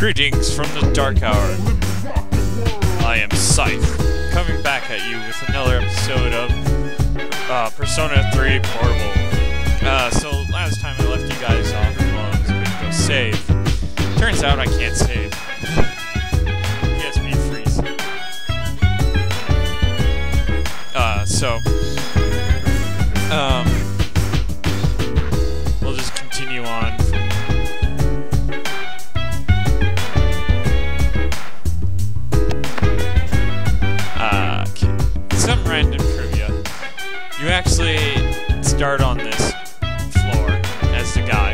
Greetings from the Dark Hour. I am Scythe, coming back at you with another episode of Persona 3 Portable. So last time I left you guys off while I was going to go save. Turns out I can't save. PSP freeze. We'll just continue on. Some random trivia. You actually start on this floor as the guy.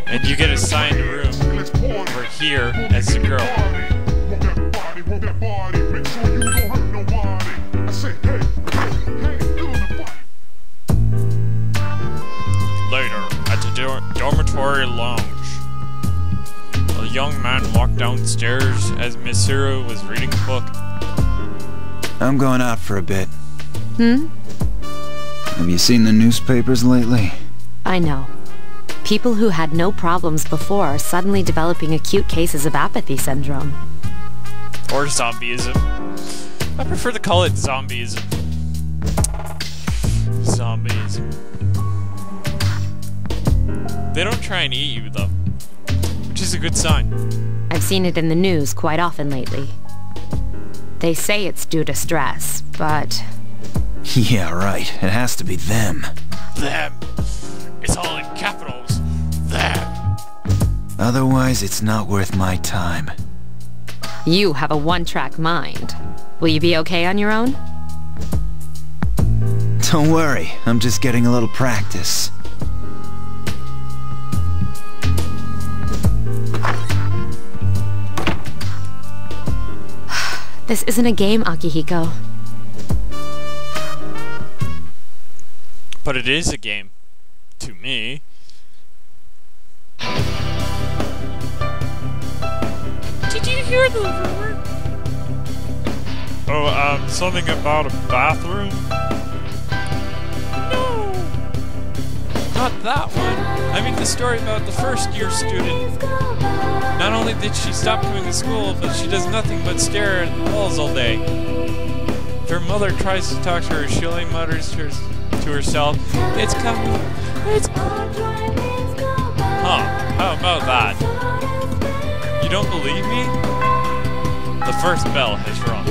And you get assigned a room over here as the girl. Later, at the dormitory lounge. A young man walked downstairs as Miss Hiro was reading a book. I'm going out for a bit. Have you seen the newspapers lately? I know. People who had no problems before are suddenly developing acute cases of apathy syndrome. Or zombieism. I prefer to call it zombieism. Zombieism. They don't try and eat you, though. Which is a good sign. I've seen it in the news quite often lately. They say it's due to stress, but... Yeah, right. It has to be them. Them. It's all in capitals. Them. Otherwise, it's not worth my time. You have a one-track mind. Will you be okay on your own? Don't worry. I'm just getting a little practice. This isn't a game, Akihiko. But it is a game. To me. Did you hear the rumor? Oh, something about a bathroom? No! Not that one. I mean the story about the first-year student. Not only did she stop coming to school, but she does nothing but stare at the walls all day. If her mother tries to talk to her, she only mutters to herself, "It's coming, it's coming." Huh, how about that? You don't believe me? The first bell has rung.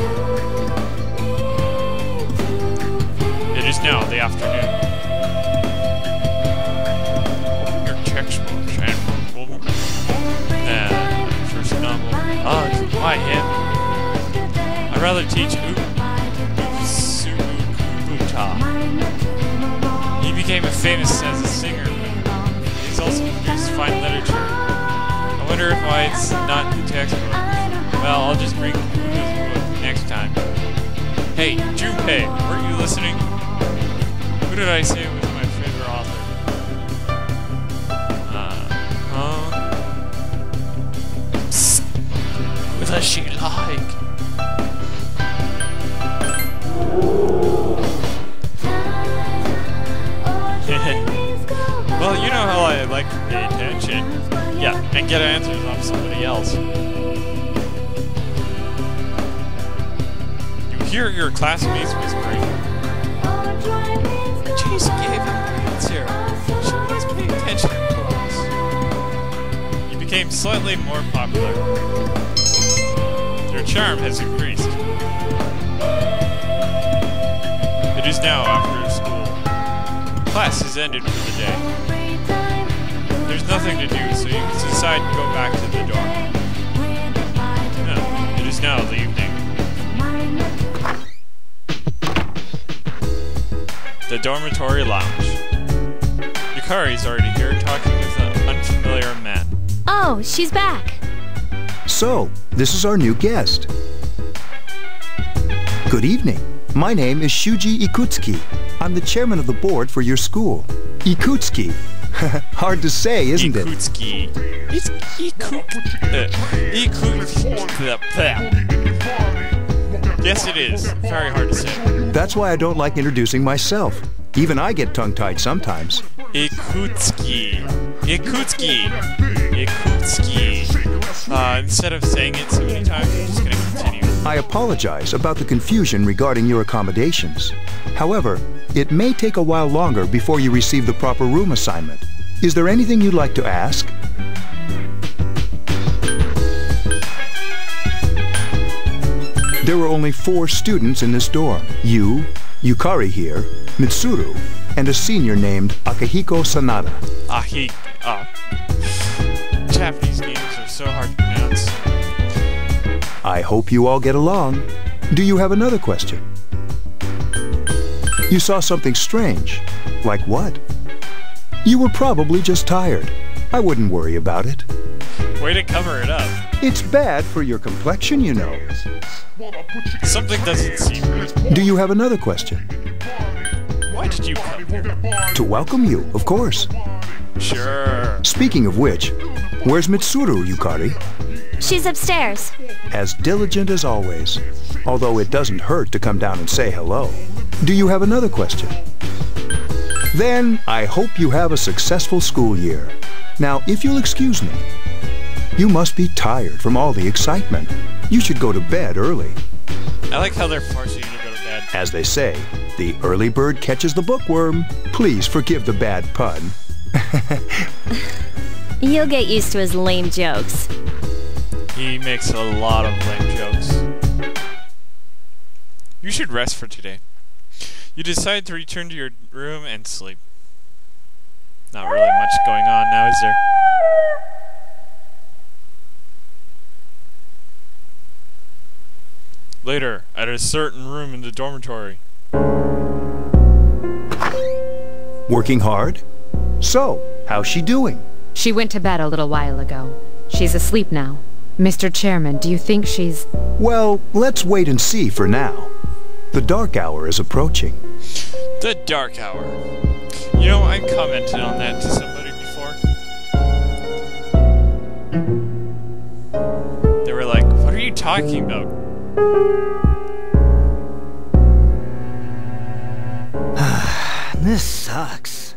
It is now the afternoon. Open your textbooks and first novel. Why him? I'd rather teach He became famous as a singer, but he's also produced fine literature. I wonder why it's not in the textbook. Well, I'll just bring his book next time. Hey, Junpei, weren't you listening? Who did I say was my favorite author? Psst. Who does she like? Well, you know how I like to pay attention. Yeah, and get answers off somebody else. You hear your classmates whispering. Jason gave him an answer. She was paying attention in class. You became slightly more popular. Your charm has increased. It is now after school. Class has ended for the day. There's nothing to do, so you can decide to go back to the dorm. No, it is now the evening. The dormitory lounge. Yukari's already here talking with an unfamiliar man. Oh, she's back. So, this is our new guest. Good evening. My name is Shuji Ikutsuki. I'm the chairman of the board for your school. Ikutsuki. Hard to say, isn't it? Ikutsuki. It's Yes, it is. Very hard to say. That's why I don't like introducing myself. Even I get tongue-tied sometimes. Ikutski. Ikutski. Ikutski. Instead of saying it so many times, I'm just going to continue. I apologize about the confusion regarding your accommodations. However, it may take a while longer before you receive the proper room assignment. Is there anything you'd like to ask? There were only 4 students in this dorm. You, Yukari here, Mitsuru, and a senior named Akihiko Sanada. Japanese names are so hard to pronounce. I hope you all get along. Do you have another question? You saw something strange. Like what? You were probably just tired. I wouldn't worry about it. Way to cover it up. It's bad for your complexion, you know. Something doesn't seem right. Do you have another question? Why did you come here? To welcome you, of course. Sure. Speaking of which, where's Mitsuru, Yukari? She's upstairs. As diligent as always. Although it doesn't hurt to come down and say hello. Do you have another question? Then, I hope you have a successful school year. Now, if you'll excuse me, you must be tired from all the excitement. You should go to bed early. I like how they're forcing you to go to bed. As they say, the early bird catches the bookworm. Please forgive the bad pun. You'll get used to his lame jokes. He makes a lot of lame jokes. You should rest for today. You decide to return to your room and sleep. Not really much going on now, is there? Later, at a certain room in the dormitory. Working hard? So, how's she doing? She went to bed a little while ago. She's asleep now. Mr. Chairman, do you think she's... Well, let's wait and see for now. The dark hour is approaching. The dark hour. You know, I commented on that to somebody before. They were like, what are you talking about? This sucks.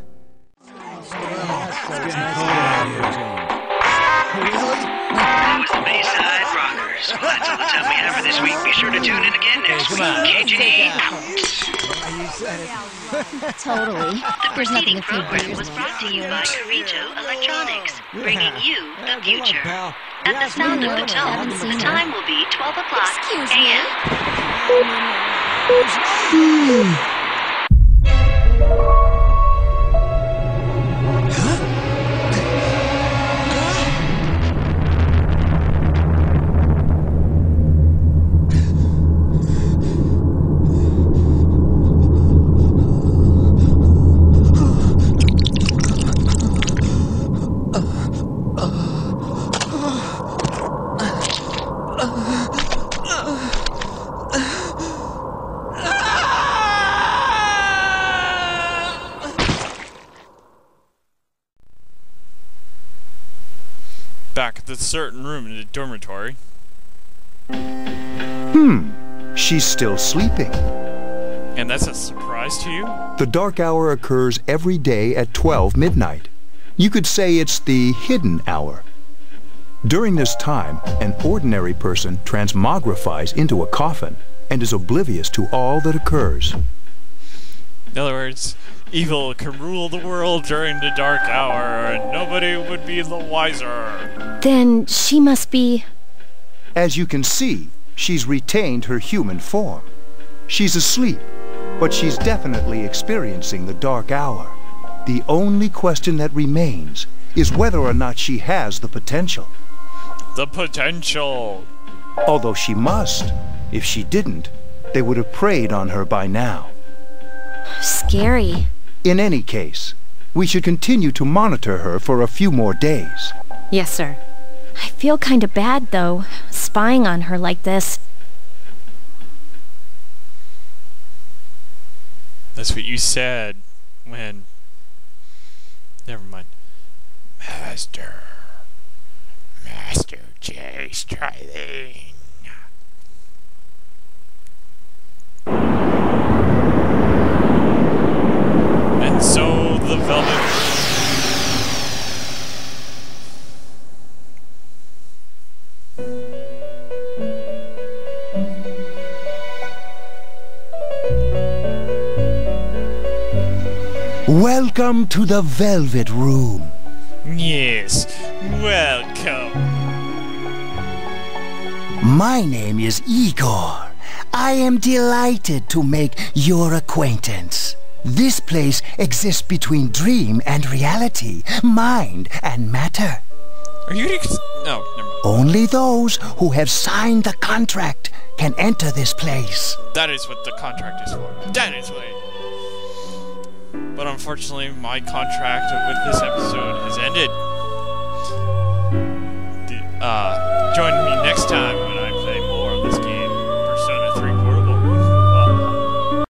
Bayside Rockers. Well, that's all the time we have for this week. Be sure to tune in again next week. KJD out. Totally. The preceding program was brought to you by Carito Electronics, bringing you the future. At the sound of the tone, the time will be 12 o'clock a.m. Back at the certain room in the dormitory. She's still sleeping. And that's a surprise to you? The dark hour occurs every day at 12 midnight. You could say it's the hidden hour. During this time, an ordinary person transmogrifies into a coffin and is oblivious to all that occurs. In other words, evil can rule the world during the dark hour, and nobody would be the wiser. Then she must be... As you can see, she's retained her human form. She's asleep, but she's definitely experiencing the dark hour. The only question that remains is whether or not she has the potential. The potential. Although she must. If she didn't, they would have preyed on her by now. Scary. In any case, we should continue to monitor her for a few more days. Yes, sir. I feel kinda bad, though, spying on her like this. That's what you said when... Never mind. Master J. Striding. the velvet. Welcome to the Velvet Room. Yes, welcome. My name is Igor. I am delighted to make your acquaintance. This place exists between dream and reality, mind and matter. Are you no, never mind. Only those who have signed the contract can enter this place. That is what the contract is for. That is what. But unfortunately, my contract with this episode has ended.